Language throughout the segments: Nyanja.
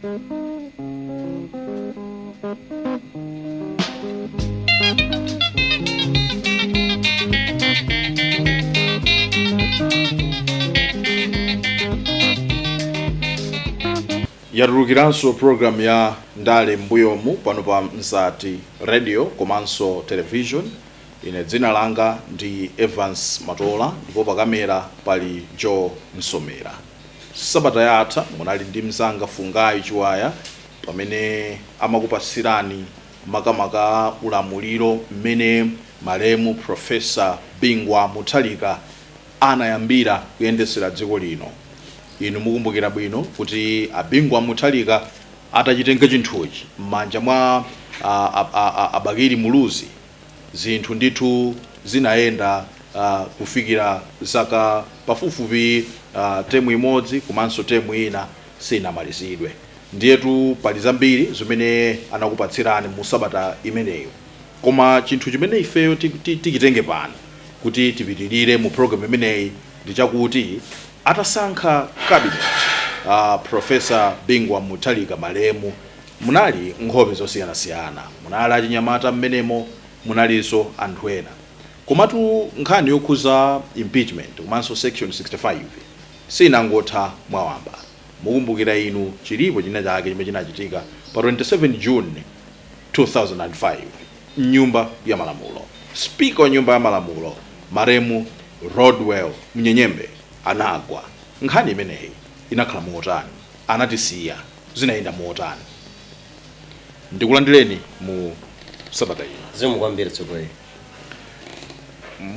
Yarukiranso program ya Ndale mbuyomu pano pa Mzati radio komanso television. Ine dzina langa ndi Evans Matola ndipo pa kamera pali Joe Nsomera. Sabata yatha munali ndi mzanga Fungai Chiwaya pamene amakupasirani makamaka ulamuliro mmene malemu Professor Bingu MUTHARIKA anayambira kuyendesera dziko lino. Inu mukumbukira bwino kuti Bingu MUTHARIKA atachitenga chinthuchi m'manja mwa abakiri muluzi, zinthu ndithu zinayenda kufikira zaka pafupifupi temu imodzi komanso temu ina sinamalizidwe. Ndiyetu pali zambiri zimene anakupatsirani mu sabata imeneyo. Koma chinthu chimene ifeyo tikitenge pano kuti tipitirire mu program imeneyi ndi chakuti atasankha cabinet Professor Bingu MUTHARIKA malemu munali nkhope zosiyana-siyana, munali achinyamata mmenemo, munalinso anthu ena. Komatu nkhani yokhuza impeachment komanso section 65 sinangotha mwawamba. Mukumbukira inu chilipo china chake chimene chinachitika pa 27 June 2005 nyumba ya Malamulo. Speaker wa nyumba ya Malamulo maremu Rodwell Mnyenyembe anagwa. Nkhani imeneyi inakhala motani, anatisiya zinayenda motani. Ndikulandireni mu sabata ino. Zimu kwambiri tsogolera.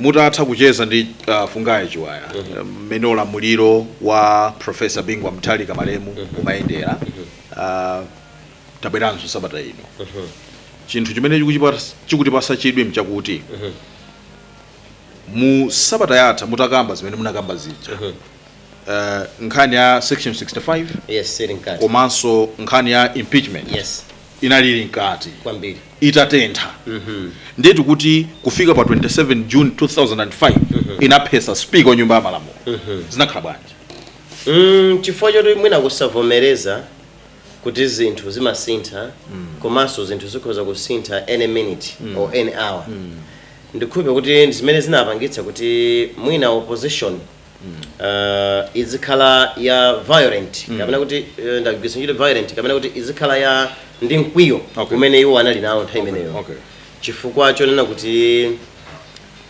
Mutatha kucheza ndi Fungai Chiwaya mmene ulamuliro wa Professor Bingu MUTHARIKA malemu umayendera. Tabweranso sabata ino. Chinthu chimene chikutipasa chidwi mchakuti mu sabata yatha mutakamba zimene munakamba zija. Nkhani ya section 65 yes sitting card komanso nkhani ya impeachment yes inalili nkati kwambiri itatentha. Ndetu kuti kufika pa 27 June 2005 inaphesa speaker wa nyumba ya Malamulo. Zinakhala bwanji? Chifukwa choti mwina kusavomereza kuti zinthu zimasintha komanso zinthu zikhoza kusintha any minute or any hour. Ndikhulupira kuti zimene zinapangitsa kuti mwina opposition izikhala ya violent kapena kuti ndagwisa njira violent kapena kuti izikhala ya ndi mkwiyo kumene iwo anali nawo nthawi imeneyo. Chifukwa chonena kuti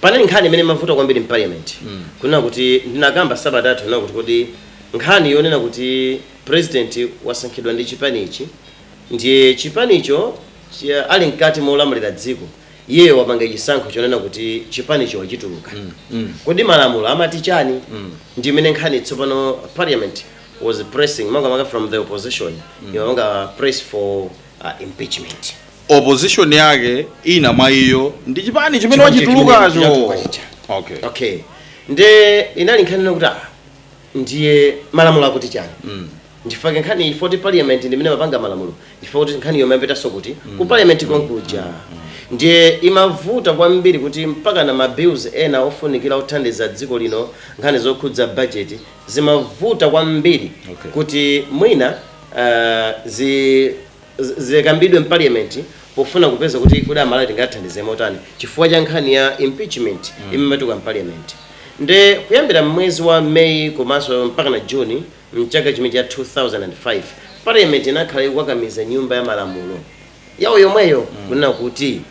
panali nkhani imene mavuta kwambiri mu parliament kunena kuti ndinakamba sabata yatha kunena kuti nkhani yonena kuti president wasankhidwa ndi Chipanichi ndiye Chipanicho ali mkati molamulira dziko. Iye wapanga chisankho chonena kuti Chipanicho wachituluka. Kodi Malamulo amati chani? Ndi imene nkhani tsopano parliament was pressing manga from the opposition. Manga press for impeachment. Opposition yake ina mwa iyo ndi Chipani chimene wachitulukacho. Okay. Nde inali nkhani kuti ndiye Malamulo akuti chani? Ndifake nkhani 40 parliament ndi imene mapanga Malamulo. Ndifake kuti nkhani yomapita sokuti ku parliament konkuja. Ndiye imavuta kwambiri kuti mpaka na mabills ena ofunikira uthandiza dziko lino nkhani zokhudza budget zimavuta kwambiri kuti mwina zikambidwe mu parliament pofuna kupeza kuti kodi amalawi tingathandize motani chifukwa cha nkhani ya impeachment imematuka mu parliament. Nde kuyambira mwezi wa May komanso mpaka na June mchaka chimene cha 2005 parliament inakhala ikukakamiza nyumba ya Malamulo yawo yomweyo kunena kuti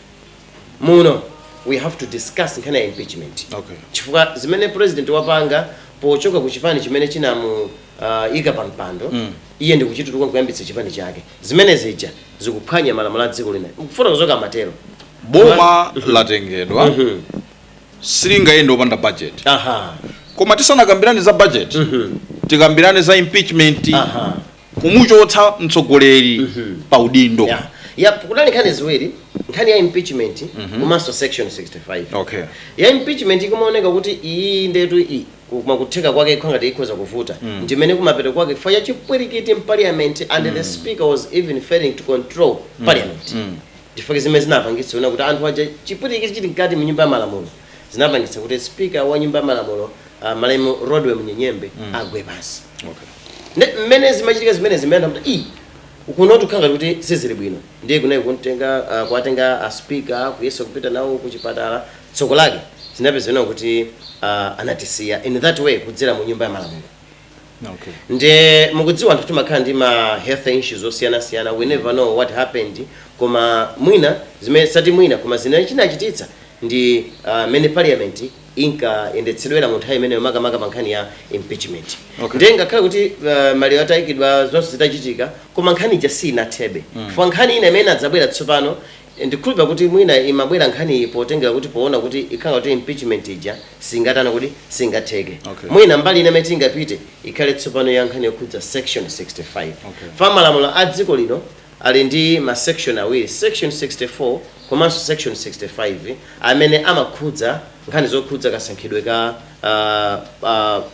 muno we have to discuss nkhani ya impeachment. Chifukwa zimene president wapanga pochoka ku Chipani chimene chinamu ika pampando iye ndi kuchituka kuyambitsa Chipani chake zimene zija zikuphwanya malamulo a dziko lino kufuna kuzoka matero boma latengedwa silingayenda opanda budget. Koma tisanakambirane za budget tikambirane za impeachment kumuchotsa mtsogoleri pa udindo. Kunali nkhani ziwiri, nkhani ya impeachment komanso section 65. Ya impeachment ikumaoneka kuti iyi ndetu iyi kumakutheka kwake khangati ikhoza kuvuta ndimene kumapeto kwake fa ya chipwirikiti mu parliament and the speaker was even failing to control parliament. Ndifake zimene zinapangitsa kuti anthu aja chipwirikiti chili mkati mu nyumba ya Malamulo zinapangitsa kuti speaker wa nyumba ya Malamulo malemu Rodwell Mnyenyembe agwe pansi. Mmene zimachitika zimene zimayenda kuti ukunotu kanga kuti sizili bwino ndiye kunayi kuntenga kuatenga a speaker kuyesa kupita nawo kuchipatala tsoko lake zinapezeka kuti anatisiya in that way kudzera mu nyumba ya malamulo. Okay. Nde mukudziwa anthu timakhala ndi ma health issues osiyana-siyana, we never know what happened, koma mwina zimene sati mwina koma zimene chinachititsa ndi mene parliament inkayendetsedwera mu nthawi imeneyo makamaka pa nkhani ya impeachment. Okay. Nde ngakhale kuti maliro atayikidwa zonse zitachitika koma nkhani ija sinathebe chifukwa nkhani ina imene adzabwera tsopano ndikhulupirira kuti mwina imabwera nkhani potengera kuti poona kuti ikhala kuti impeachment ija singatana kuti singatheke. Okay. Mwina mbali ina imene tingapite ikhale tsopano ya nkhani yokhudza section 65. Okay. Fa malamulo a dziko lino ali ndi ma section awiri, section 64 komanso section 65 amene amakhudza nkhani zokhudza kasankhidwe ka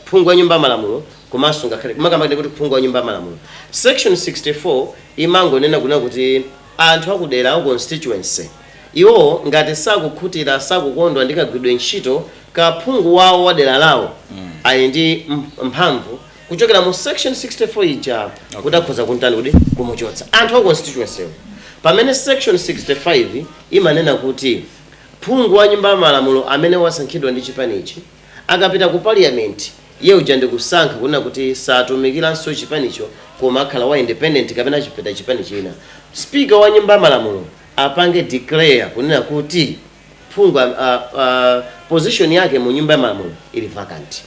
phungu wa nyumba ya malamulo komanso ngakhale makamaka kuti phungu wa nyumba ya malamulo. Section 64 imangonena kuna kuti anthu akudera au constituency iwo ngati sakukhutira sakukondwa ndi kagwiridwe ntchito ka phungu wawo wa dera lawo ali ndi mphamvu kuchokera mu section 64 ija kuti akhoza kuntani kuti kumuchotsa anthu a constituency. Pamene section 65 imanena kuti phungu wa nyumba ya malamulo amene wasankhidwa ndi chipanichi akapita ku parliament ye uja ndikusankha kunena kuti satumikiranso chipanicho koma akhala wa independent kapena chipeta chipani china, speaker wa nyumba ya malamulo apange declare kunena kuti phungu position yake mu nyumba ya malamulo ili vacant.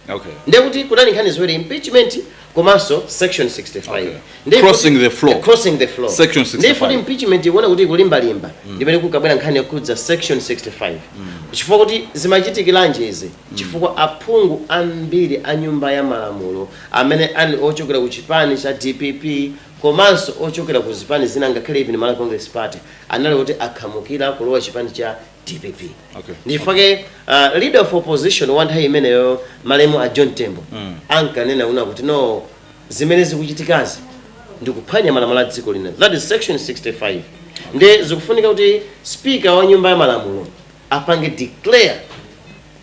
Okay. Ndiye kuti kunani nkhani ziwiri impeachment komanso section 65. Okay. Crossing the floor. Crossing the floor. Section 65. Ndiye futi impeachment ikuona kuti ikulimbalimba ndimene kukabwera nkhani yakudza section 65. Chifukwa kuti zimachitikiranji izi chifukwa aphungu ambiri a nyumba ya malamulo amene ali ochokera ku chipani cha DPP komanso ochokera ku zipani zina ngakhale even Malawi Congress Party anali kuti akhamukira kulowa chipani cha DPP. Okay. Ndifake leader of opposition one time imeneyo malemu a John Tembo ankanena una kuti no zimene zikuchitikazi ndikuphwanya malamulo a dziko lino, that is section 65. Nde zikufunika kuti speaker wa nyumba ya malamulo apange declare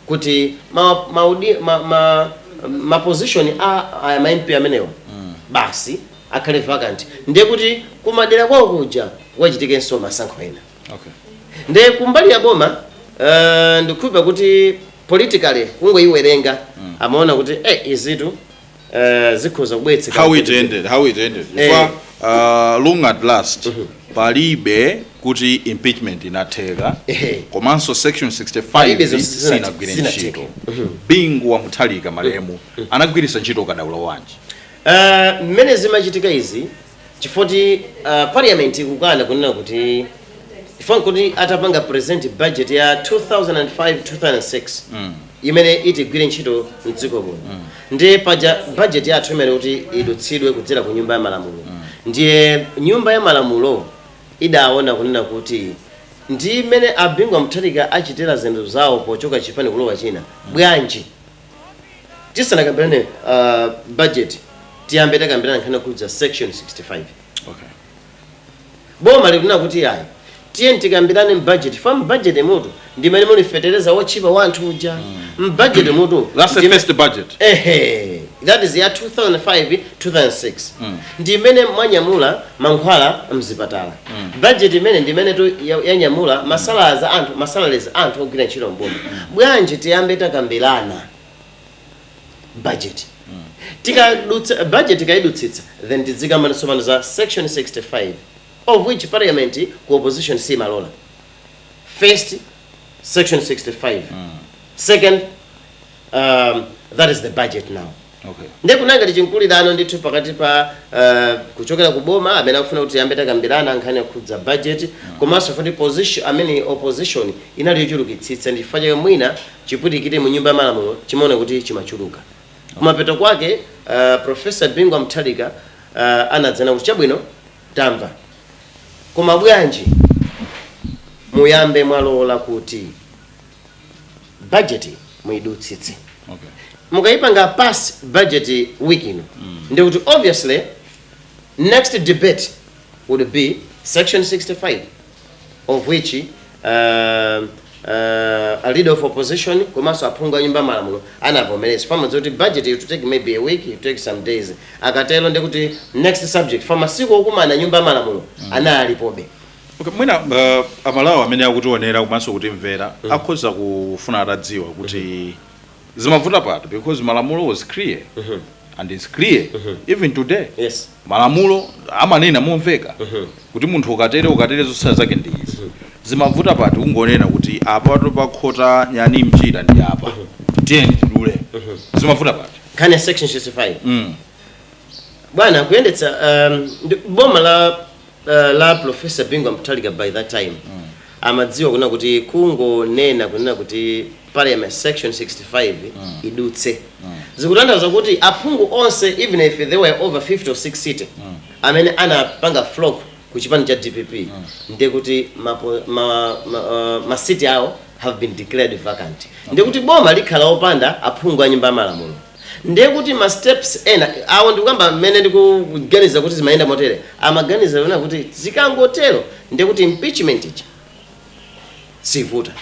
kuti ma position a ma MP amenewa basi akhale vacant, ndiye kuti kumadera kwawo kuja wachitikenso masankho ena. Okay. Nde kumbali ya boma ndikukhulupirira kuti politically kungoyiwerenga amaona kuti izitu zikhoza kubwetsa how it ended long at last palibe kuti impeachment inatheka komanso section 65 sinagwire ntchito. Bingu wa Mutharika malemu anagwiritsa ntchito kadaulo wanji mmene zimachitika izi chifoti parliament ikukana kunena kuti ifan kuti atapanga present budget ya 2005-2006 imene itigwire ntchito mdziko muno ndiye paja budget yathu imene kuti idutsidwe kudzera ku nyumba ya malamulo ndiye nyumba ya malamulo idaona kunena kuti ndi imene Bingu wa Mutharika achitira zinthu zawo pochoka chipani kulowa china bwanji tisanakambirane budget tiyambe takambirana nkhani kudza section 65. Okay. Boma likunena kuti ayi tiye tikambirane budget from budget mutu ndimene muli fetereza wochipa wanthu uja budget mutu that's the first budget that is ya 2005-2006 ndimene mwanyamula mankhwala mzipatala budget imene ndimene tu yanyamula masalariza anthu ogwira ntchito mboma bwanji tiyambe takambirana budget tikadutsa budget tikaidutsitsa then tizikamba tsopano za section 65 of which parliament ku opposition simalola. First, section 65. Second, that is the budget now. Okay. Ndiye kunanga tichinkulirano ndithu pakati pa kuchokera kuboma amene akufuna kuti yambe takambirana nkhani yakudza budget komanso futi position amene opposition inali yochulukitsitsa ndifanye mwina chiputikire mu nyumba ya malamulo chimaona kuti chimachuluka. Kumapeto kwake Professor Bingu wa Mutharika anadzana kuti chabwino tamva koma bwanji muyambe mwalola kuti budget muidutsitse. Okay. Mukayipanga pass budget week ino ndi kuti obviously next debate would be section 65 of which a leader of opposition komanso aphungu a nyumba ya malamulo anavomereza pamodzi kuti budget it to take maybe a week, it take some days. Akatelo ndi kuti next subject for masiku okumana nyumba ya malamulo analipobe. Okay, mwina amalawi amene akutionera komanso kuti mvera akhoza kufuna atadziwa kuti zimavuta pati because malamulo was clear and it's clear even today. Yes. Malamulo amanena momveka kuti munthu ukatere zosala zake ndi izi. Zimavuta pati ungonena kuti apa pakhota nyani mchira ndi apa. Tieni tidule. Zimavuta pati. Kane section 65. Bwana kuyendetsa boma la Professor Bingu Mutharika by that time. Amadziwa kuna kuti kungonena kunena kuti parliament section 65 idutse. Zikutanthauza kuti aphungu onse even if they were over 50 or 6 seat amene anapanga flock ku chipani cha DPP ndiye kuti ma city awo have been declared vacant. Ndiye kuti boma likhala opanda aphungu a nyumba ya malamulo. Ndiye kuti ma steps ena awo ndikamba mmene ndikuganiza kuti zimayenda motere amaganiza yona kuti zikangotero ndiye kuti impeachment ichi sivuta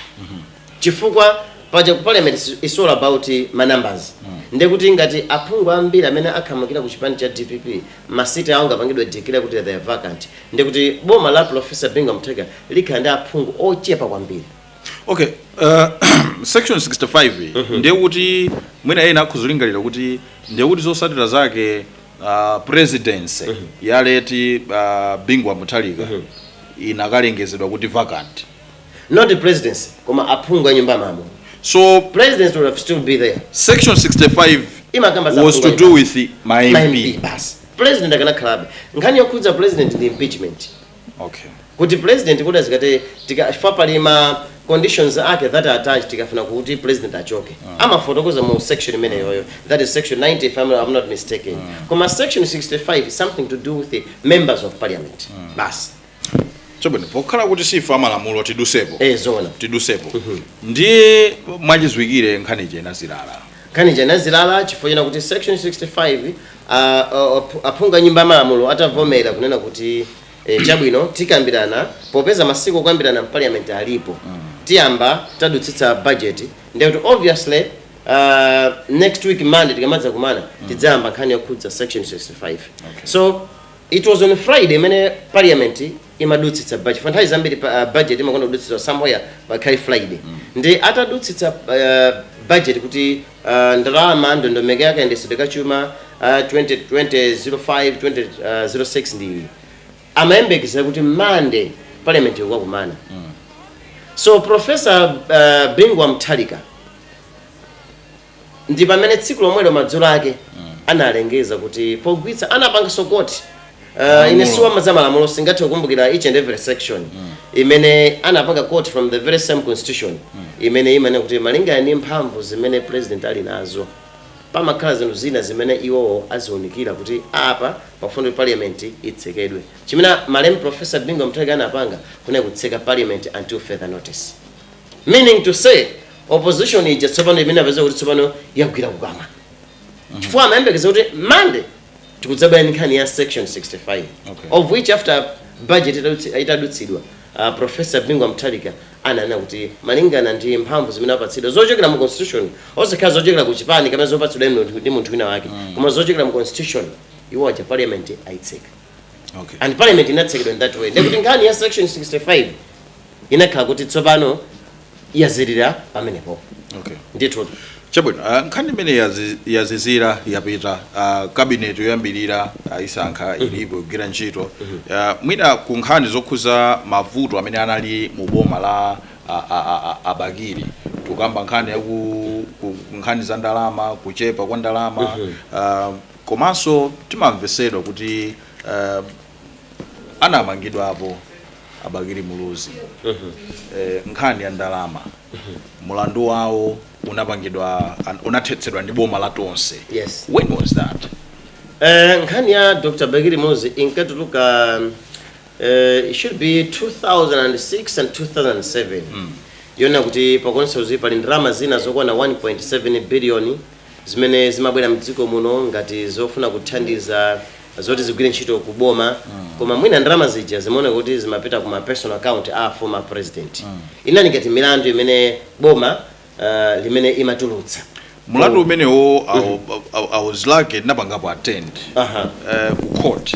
chifukwa paja ku parliament is all about my numbers. Ndiye kuti ngati aphungu ambiri amene akhamakira ku chipani cha DPP masiti awo ngapangidwe declare kuti they are vacant. Ndiye kuti boma la Professor Bingu Mutharika likhala ndi aphungu ochepa kwambiri. Okay, section 65 ndiye kuti mwina ena akhuzulingalira kuti ndiye kuti zosatira zake presidency yaleti Bingu Mutharika inakalengezedwa kuti vacant. Not the presidency, koma aphungu a nyumba ya malamulo. So president would have still be there. Section 65 was to do with my MP. President akanakhala nkhani yokhudza president the impeachment. Okay. Kuti president kuda zikate tikafapalima conditions ake that are attached tikafuna kuti president achoke. Amafotokoza mu section imene yoyo. That is section 90 if I'm not mistaken. Koma section 65 is something to do with the members of parliament. Bas. Chobani pokhala kuti sifa malamulo tidusepo. Zona. Tidusepo. Ndiye mwachizwikire nkhani jena zilala. Nkhani jena zilala chifukwa kuti section 65 aphunga nyumba ya malamulo atavomera kunena kuti chabwino tikambirana popeza masiku okambirana parliament alipo. Tiyamba tadutsitsa budget. Ndiye kuti obviously next week Monday tikamadza kumana tidzayamba nkhani yokhudza section 65. So it was on Friday mene parliament imadutsitsa budget. Fanthawi zambiri budget imakona kudutsitsa somewhere by Friday. Ndi atadutsitsa budget kuti ndalama ndondomeko yake ndisidwe kachuma 2005 2006 ndi amayembekeza kuti Monday parliament ikukumana. So Professor Bingu Mutharika ndi pamene tsiku lomwelo madzulo ake analengeza kuti pogwitsa anapanga sokoti inesuwa mazamalamulo singathe kukumbukira each and every section imene anapanga quote from the very same constitution imene kuti malingana ndi mphamvu zimene president ali nazo pamakhala zinthu zina zimene iwowo azionikira kuti apa pafundo parliament itsekedwe. Chimene malemu Professor Bingu Mutharika anapanga kuna kutseka parliament until further notice, meaning to say opposition ija tsopano imene apeza kuti tsopano yagwira kukama chifukwa amayembekeza kuti Monday tikudzabaya nkhani ya section 65 of which after budget itadutsidwa Professor Bingu Mutharika ananena kuti malingana ndi mphamvu zimene apatsidwa zochokera mu constitution osekhala zochokera ku Chipani kapena zopatsidwa ndi munthu wina wake koma zochokera mu constitution iwo aja parliament aitseka. And parliament inatsekedwa in that way. Ndikuti nkhani ya section 65 inakhala kuti tsopano yazirira pamenepo. Ndithu chabwino nkhani imene yazizira yapita cabinet yoyambirira isankha ilipo kugwira ntchito mwina ku nkhani zokhuza mavuto amene anali mu boma la abakiri tukamba nkhani yaku nkhani za ndalama kuchepa kwa ndalama komanso timamvesedwa kuti anamangidwa apo abakiri muluzi nkhani ya ndalama mulandu wawo unathetsedwa ndi boma la tonse. Yes. When was that? Nkhani ya Dr. Bagiri Muzi inkatuluka it should be 2006 and 2007. Yona kuti pakonso pali ndalama zina zokwana 1.7 billion zimene zimabwera mdziko muno ngati zofuna kuthandiza zoti zigwire ntchito kuboma koma mwina ndalama zija zimaona kuti zimapita kuma personal account a former president inali ngati milandu imene boma limene imatulutsa mulandu umenewo I was lucky napangapo attend ku court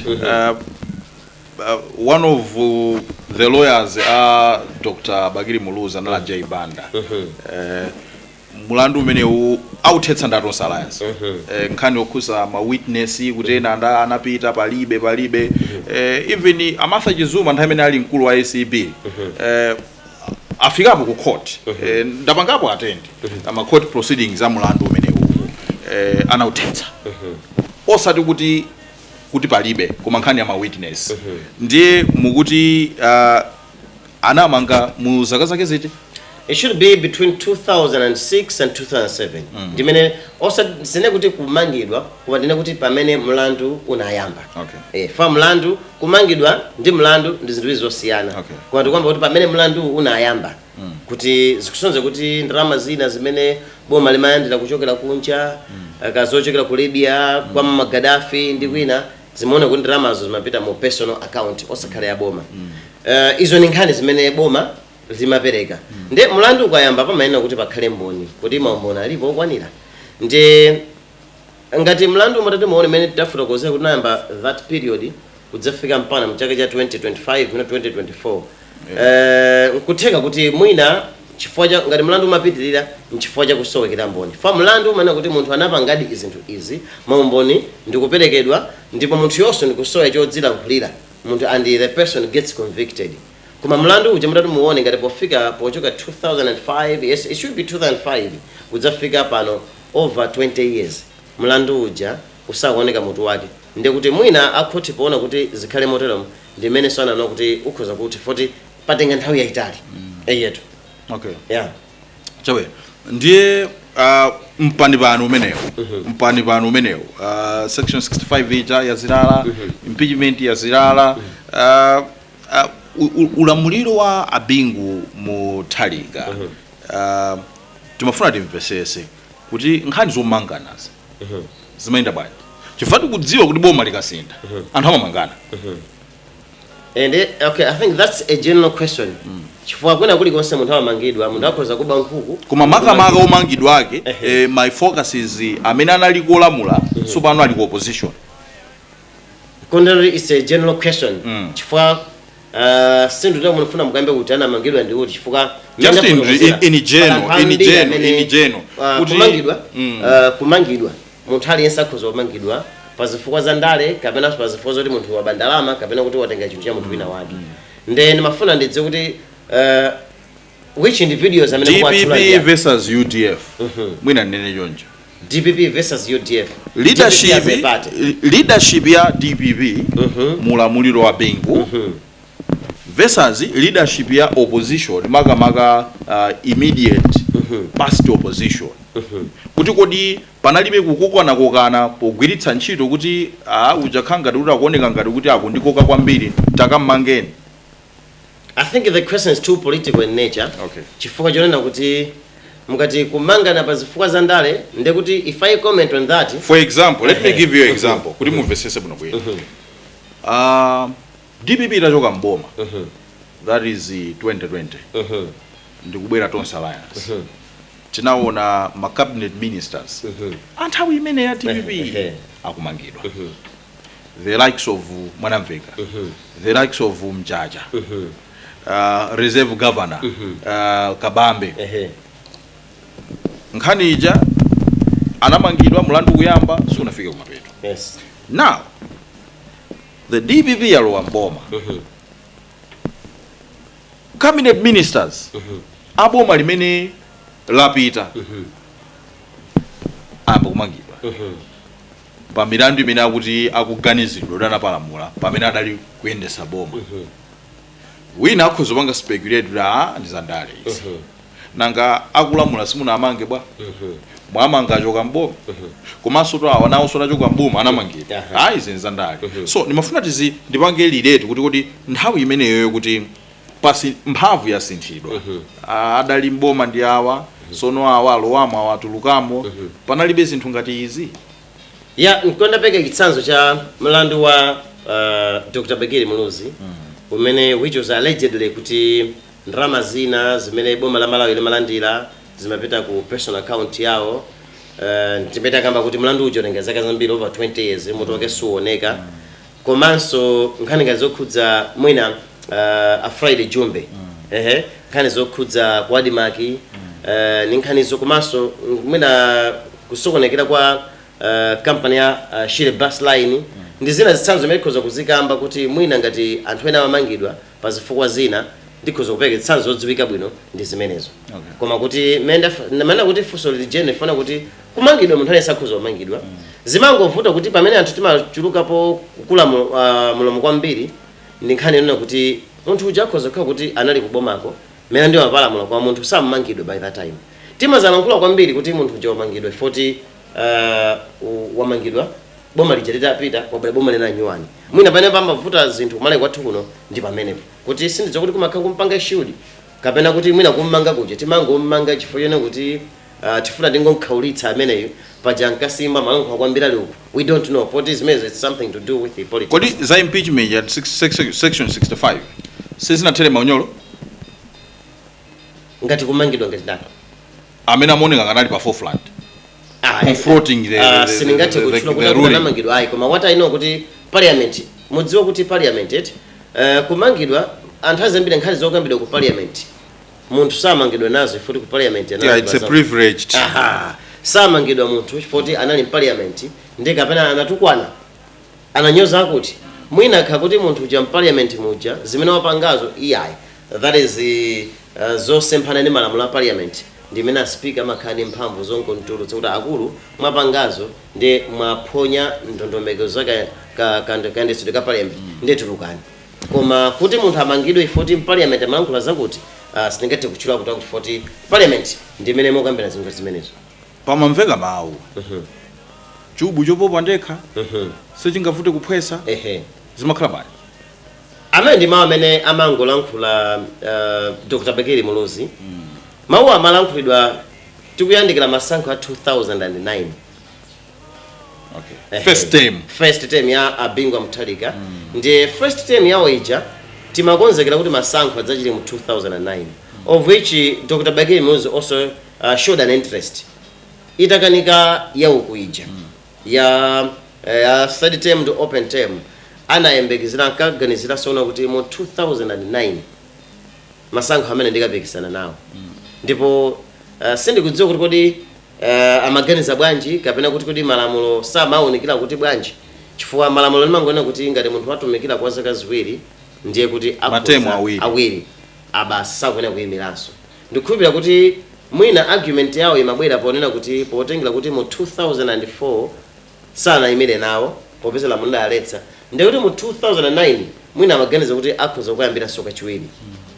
one of the lawyers Dr. Bagiri Muluza na Jay Banda mulandu umenewo authetsa ndatonsa alliance nkhani okhuza ma witness kuti ena anapita palibe even Amartha Chizuma nthawi imene ali mkulu wa ACB afikapo ku court ndapangapo attend ama court proceedings a mulandu umenewo anauthetsa osati kuti palibe koma nkhani ya ma witness ndiye mukuti anamanga mu zaka zake ziti. It should be between 2006 and 2007. Ndimene osasene kuti kumangidwa kuwadina kuti pamene mlandu unayamba. Fa mlandu kumangidwa ndi mlandu ndi zinthu zosiyana. Kwa kwamba kuti pamene mlandu unayamba kuti zikusonze kuti ndalama zina zimene boma limayandira kuchokera kunja kazochokera ku Libya kwa Gaddafi ndi kwina zimaona kuti ndalamazo zimapita mu personal account osakhala ya boma. Izo ni nkhani zimene boma zimapereka nde mlandu ukayamba pamayenera kuti pakhale mboni kuti maumboni alipo okwanira nde ngati mlandu mutati muone mene tafotokozera kuti nayamba that period kudzafika mpana mchaka cha 2025 na 2024 kutheka kuti mwina chifukwa cha ngati mlandu umapitirira nchifukwa cha kusowekera mboni fa mlandu umanena kuti munthu anapangadi izinthu izi maumboni ndikuperekedwa ndipo munthu yonse ndikusowa chodzilankhulira munthu and the person gets convicted. Kuma mlandu uja mutatu muone ngati pofika pochoka 2005 yes it should be 2005 kudzafika pano over 20 years mlandu uja usakuoneka mutu wake ndi kuti mwina akhoti poona kuti zikhale motero ndimene sana no kuti ukhoza kuti 40 patenga nthawi yaitali yetu chawe ndiye mpani pano umenewo section 65 ija yazilala impeachment yazilala ulamuliro wa abingu mutharika timafuna timvesese kuti nkhani zomanganazi zimayenda bwanji chifukwa kudziwa kuti boma likasintha anthu amamangana and okay I think that's a general question chifukwa kwina kuli konse munthu amamangidwa munthu akhoza kuba nkhuku koma makamaka omangidwa ake my focus is amene anali kulamula supano ali ku opposition kondero is a general question chifukwa sindu ndio munafuna mukambe kuti anamangidwa ndi kuti chifukwa just in general kumangidwa munthu aliyense akhoza kumangidwa pazifukwa za ndale kapena pazifukwa zoti munthu wabandalama kapena kuti watenga chinthu cha munthu wina wake then mafuna ndidziwe kuti which individuals amene kwatchula DPP versus UDF mwina nene chonje DPP versus UDF leadership ya DPP mulamuliro wa Bingu versus leadership ya opposition makamaka immediate past opposition kuti kodi panalibe kukokana pogwiritsa ntchito kuti ujakhanga kuti akuoneka ngati kuti akundikoka kwambiri takamangeni. I think the question is too political in nature. Chifukwa chonena kuti mukati kumangana pazifukwa za ndale nde kuti if I comment on that for example let me give you an example kuti mumvesese bwino bwino DPP itachoka mboma that is 2020 ndikubwera tonse alliance tinaona ma cabinet ministers anthawi imene ya DPP akumangidwa the likes of Mwanamveka the likes of Mjaja reserve governor Kabambe nkhani ija anamangidwa mulandu kuyamba sunafike kumapeto. Now the DPP yalowa mboma cabinet ministers aboma limene lapita amba kumangidwa pa milandu imene akuti akuganizidwa dana palamula pamene adali kuyendesa boma wina akhoza panga speculate ndi za Ndale izi nanga akulamula simuna amange bwa mwamanga achoka mboma komanso to awa nawo sonachoka mboma anamangidwa izi za Ndale so nimafuna tizi ndipange lilete kuti nthawi imeneyo kuti pasi mphamvu yasinthidwa adali mboma ndi awa sono awa alowamo awatulukamo panalibe zinthu ngati izi ya nkonda peka chitsanzo cha mlandu wa Dr. Bekiri Muluzi umene which was allegedly kuti ndrama zina zimene boma la Malawi limalandira zimapita ku personal account yawo ndipeta kamba kuti mlandu ujo tenga zaka zambiri over 20 years mutoke suoneka komanso nkhani zokhudza mwina a Friday Jumbe nkhani zokhudza kwadi maki ni nkhani zokomanso mwina kusokonekera kwa company ya Shire Bus Line ndi zina zitsanzo zimene khoza kuzikamba kuti mwina ngati anthu ena amangidwa pa zifukwa zina ndikhoza kupeka zitsanzo zodziwika bwino ndi zimenezo koma kuti menda kuti funso lijene fana kuti kumangidwa munthu alesa khoza kumangidwa zimangovuta kuti pamene anthu timachulukapo kukula mulomo kwambiri ndi nkhani nena kuti munthu uja akhoza kukhala kuti anali kubomako mena ndi mapalamula kwa munthu samangidwa by that time timazalankhula kwambiri kuti munthu uja wamangidwa foti wamangidwa boma lija litapita kwa boma lena nyuwani mwina pamene pamavuta zinthu kumale kwathu kuno ndi pamenepo kuti sindizo kuti kumakhala kumpanga shudi kapena kuti mwina kummanga kuja timangommanga chifukwa chene kuti tifuna ndingomkhaulitsa ameneyo paja nkasimba malankho kwambira loko we don't know what is means it's something to do with the politics kodi za impeachment ya section 65 sizinatere maunyolo ngati kumangidwa ngati ndani amene amoneka kanali pa forefront confronting the ruling koma what I know kuti parliament mudziwa kuti parliament kumangidwa anthu azambira nkhani zokambidwa ku parliament munthu samangidwa nazo futi ku parliament it's a privileged samangidwa munthu futi anali mu parliament ndi kapena anatukwana ananyoza akuti mwina khakuti munthu uja mu parliament muja zimene wapangazo iyayi that is zosemphana ndi malamulo a parliament ndimene speaker makhani mphamvu zonkontrol kuti akulu mwapangazo ndi mwaphonya ndondomeko zake kandidwe ka parliament ndi tulukani koma kuti munthu amangidwe ifoti parliament amalankhula zakuti sindingathe kutchula kuti foti parliament ndimene mokambira zinthu zimenezo pamamveka mawu chubu chopopa ndekha sichingavute kuphwesa zimakhala bwanji amene ndi mawu amene amangolankhula Dr. Bekiri Muluzi mawu amalankhulidwa tikuyandikira masankho a 2009 first term ya Bingu Mutharika ndi first term yawo ija timakonzekera kuti masankho adzachite mu 2009 of which Dr. Bekiri Muluzi also showed an interest itakanika yawo kuija ya third term to open term anayembekezera akaganizira sona kuti mu 2009 masankho amene ndikapikisana nawo ndipo sindikudziwa kuti kodi amaganiza bwanji kapena kuti kodi malamulo samaonekera kuti bwanji chifukwa malamulo limangoona kuti ngati munthu watumikira kwa zaka ziwiri ndiye kuti matemu awiri abasi sakuyenera kuyimiranso ndikukhulupirira kuti mwina argument yawo imabwera ponena kuti potengera kuti mu 2004 sanayimire nawo popeza lamulo aletsa ndiye kuti mu 2009 mwina amaganiza kuti akhoza kuyambira soka chiwiri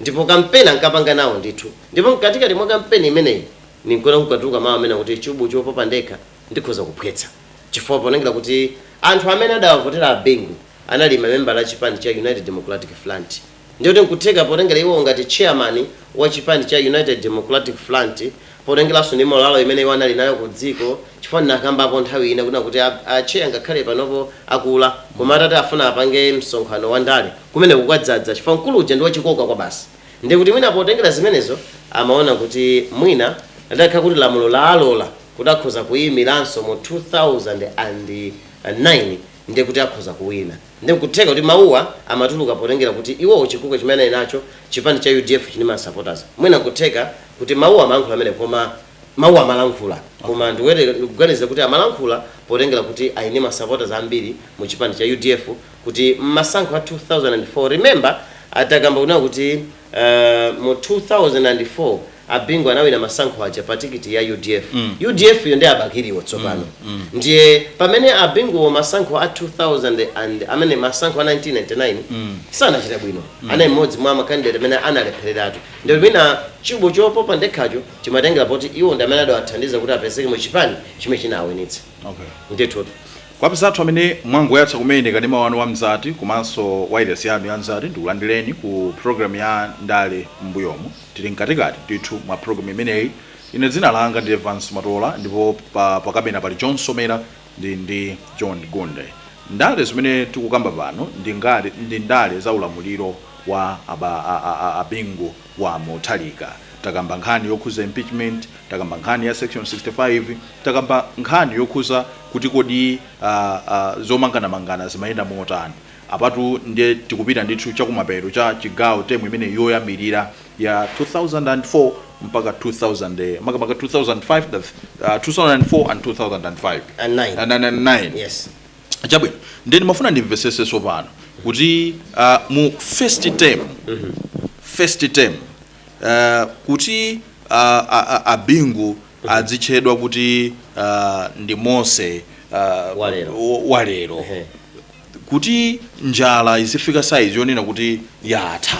ndipo kampeni ankapanga nawo ndithu ndipo mkatikati mwa kampeni imeneyi ninkona kukatuka mawu amene kuti chubu chopopa ndekha ndikhoza kuphwetsa chifukwa ponengera kuti anthu amene adawavotera Bingu anali mamembala a Chipani cha United Democratic Front ndiye kuti nkutheka potengera iwo ngati chairman wa Chipani cha United Democratic Front potengeranso ndi malalo imene iwo anali nayo ku dziko chifukwa ndinakambapo nthawi ina kuna kuti acheya ngakhale panopo akula koma atati afuna apange msonkhano wa Ndale kumene kukadzadza chifukwa mkulu uja ndi wachikoka kwa basi ndiye kuti mwina potengera zimenezo amaona kuti mwina adakha kuti lamulo la alola kuti akhoza kuyimiranso mu 2009 ndiye kuti akhoza kuwina ndiye kutheka kuti mawuwa amatuluka potengera kuti iwo chikuko chimene nacho Chipani cha UDF chinima supporters mwina kutheka kuti mawuwa amalankhula amene koma mawuwa amalankhula koma ndikuganiza kuti amalankhula potengera kuti ayinima supporters ambiri mu Chipani cha UDF kuti masankho a 2004 remember atakamba kuna kuti mu 2004 Bingu anawina masankho aja patikiti ya UDF UDF yo ndi abakiriwo tsopano ndiye pamene Bingu masankho a 2000 and amene masankho a 1999 sana chita bwino ana mmodzi mwa makandidate amene analephereratu ndiye mina chibo chopopa ndekhacho chimatengera poti iwo ndi amene adawathandiza kuti apezeke mu Chipani chimene chinawinitsa ndithu kwapesathu amene mwangu yatsa kumene kadima wanu wa Mzati komanso wireless yanu ya Mzati ndikulandireni ku program ya Ndale mbuyomu tili mkatikati ndithu mwa program imeneyi ine dzina langa ndi Evans Matola ndipo pakamera pali John Somera ndi John Gunde. Ndale zimene tikukamba pano ndi ndale za ulamuliro wa Bingu wa Mutharika. Takamba nkhani yokhuza impeachment, takamba nkhani ya section 65, takamba nkhani yokhuza kuti kodi zomangana zimayenda motani. Apatu ndiye tikupita ndithu chakumapeto cha chigawo temu imene yoyambirira ya 2004 mpaka 2005, 2004 and 2005 and 9. Yes. Chabwino ndeni mafuna ndimvesese sopano kuti mu first term kuti Bingu adzitchedwa kuti ndi Mose walero kuti njala izifika size yonena kuti yatha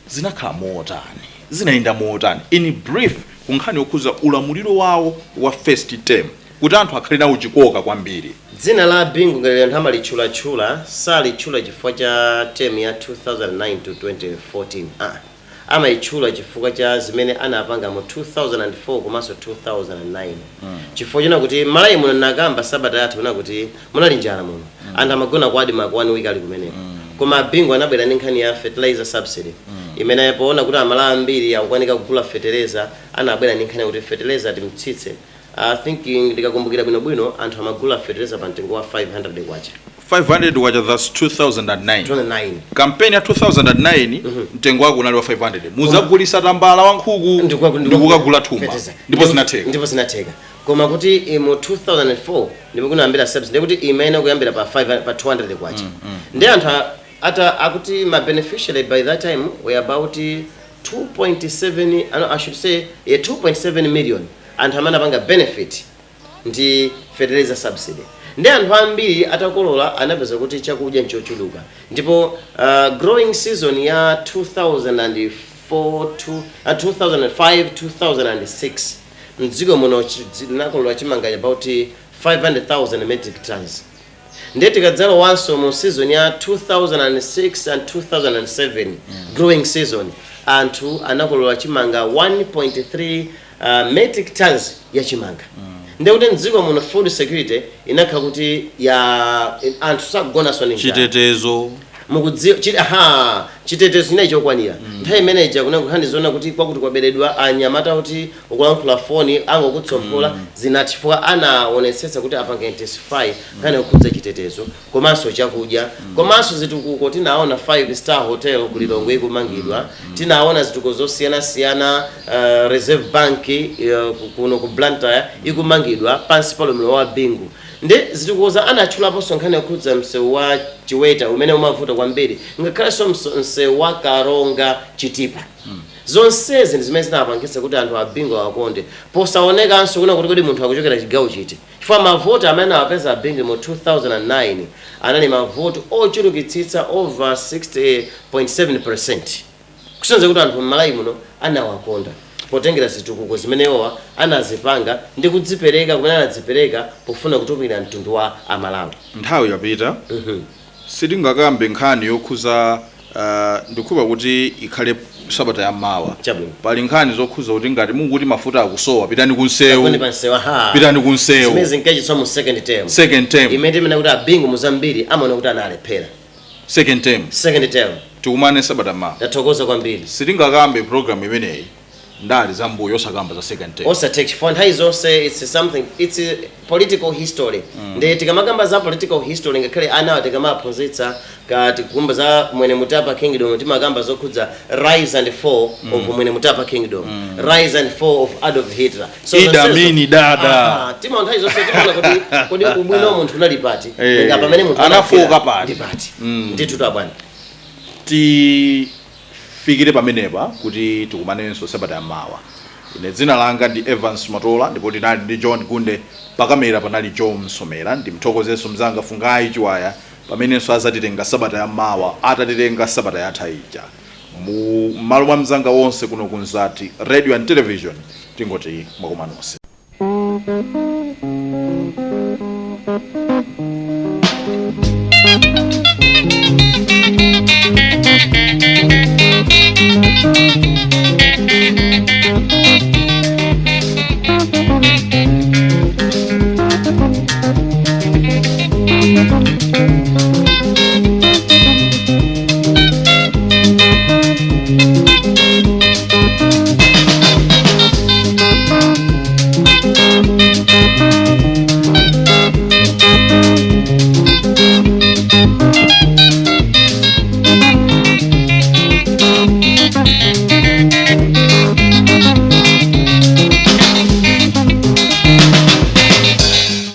zinakhala motani, zinayenda motani in brief kunkhani yokhuza ulamuliro wawo wa first term kuti anthu akhale nawo chikoka kwambiri. Dzina la Bingu ngati anthu amalitchula salitchula chifukwa cha term ya 2009 to 2014 amayitchula chifukwa cha zimene anapanga mu 2004 komanso 2009 chifukwa china kuti Malawi muno nakamba sabata yathu kuna kuti munali njala muno anthu amagona kwadi ma 1 week ali kumeneko koma Bingu anabwera ndi nkhani ya fertilizer subsidy imene poona kuti amalawi ambiri akukwanika kugula fertilizer anabwera ndi nkhani kuti fertilizer timtsitse. I think ndikakumbukira bwino anthu amagula fertilizer pa mtengo wa 500 kwacha. 500 kwacha, that's 2009. Campaign ya 2009 mtengo wako unali wa 500. Muzagulisa tambala wa nkhuku ndikukagula thumba ndipo zinatheka. Koma kuti mu 2004 ndipo kunayambira subsidy kuti imene kuyambira pa 200 kwacha. Ndi anthu akuti ma beneficiary by that time were about 2.7 I should say 2.7 million anthu amene apanga benefit ndi fertilizer subsidy. Ndi anthu ambiri atakolola anapeza kuti chakudya nchochuluka ndipo growing season ya 2005 2006 mdziko muno linakolola chimanga about 500,000 metric tons. Ndi tikadzalo wanso mu season ya 2006 and 2007 growing season anthu anakolola chimanga 1.3 metric tons ya chimanga. Ndekuti mdziko muno food security inakhala kuti ya anthu sakugona soni chitetezo mukudziwa chitetezo chinayi chokwanira nthawi imeneja kuna kuhandizona kuti kwakuti kwaberedwa anyamata kuti ukulankhula foni angokutsomphola zinachifukwa anaonetsetsa kuti apanga intensify kana kukhudza chitetezo komanso chakudya komanso zitukuko tinaona 5-star hotel kulilongwe ikumangidwa tinaona zituko zosiyana reserve bank kuno ku Blantyre ikumangidwa pansi palomero wa Bingu. Ndi zitukuza anachulapo sonkhani yokhudza msewu wa Chiweta umene umavuta kwambiri ngakhalenso msewu wa Karonga Chitipa. Zonsezi zimene zinapangitsa kuti anthu a Bingu akonde posaonekanso kuna kuti munthu akuchokera chigawo chiti chifukwa mavoti amene apeza Bingu mu 2009 anali mavoti ochulukitsitsa over 60.7%. kusonyeza kuti anthu Malawi muno anawakonda potengera zitukuko zimenewa anazipanga ndi kudzipereka kumene anadzipereka pofuna kutumikira mtundu wa Amalawi. Nthawi yapita sitingakambe nkhani yokhuza ndikuba kuti ikhale sabata ya mawa pali nkhani zokhuza kuti ngati mukuti mafuta akusowa pitani kunsewu zimezi nkachitsa mu second term imene kuti Bingu muzambiri amaona kuti analephera second term tikumane sabata mawa. Ndathokoza kwambiri. Sitingakambe program imeneyi ndali zambuyo osakamba za second term take fund hizo say it's something it's a political history ndi tikamakamba za political history ngakhale ana tikamaphunzitsa kati kumba za mwene Mutapa kingdom timakamba zokhudza rise and fall of mwene Mutapa kingdom rise and fall of Adolf Hitler so idamini dada timaona hizo say timaona kuti ubwino munthu unali pati ngapa pamene munthu anafoka pati ndithu tabwana fikire pamenepa kuti tikumanenso sabata ya mawa. Ine dzina langa ndi Evans Matola ndipo tinali ndi John Gunde pakamera panali John Msomera ndimthokozenso mzanga Fungai Chiwaya pamenenso azatitenga sabata ya mawa atatitenga sabata ya thaija mu malo mwa mzanga wonse kuno ku Mzati Radio and Television tingoti mwakoma nonse. Thank you.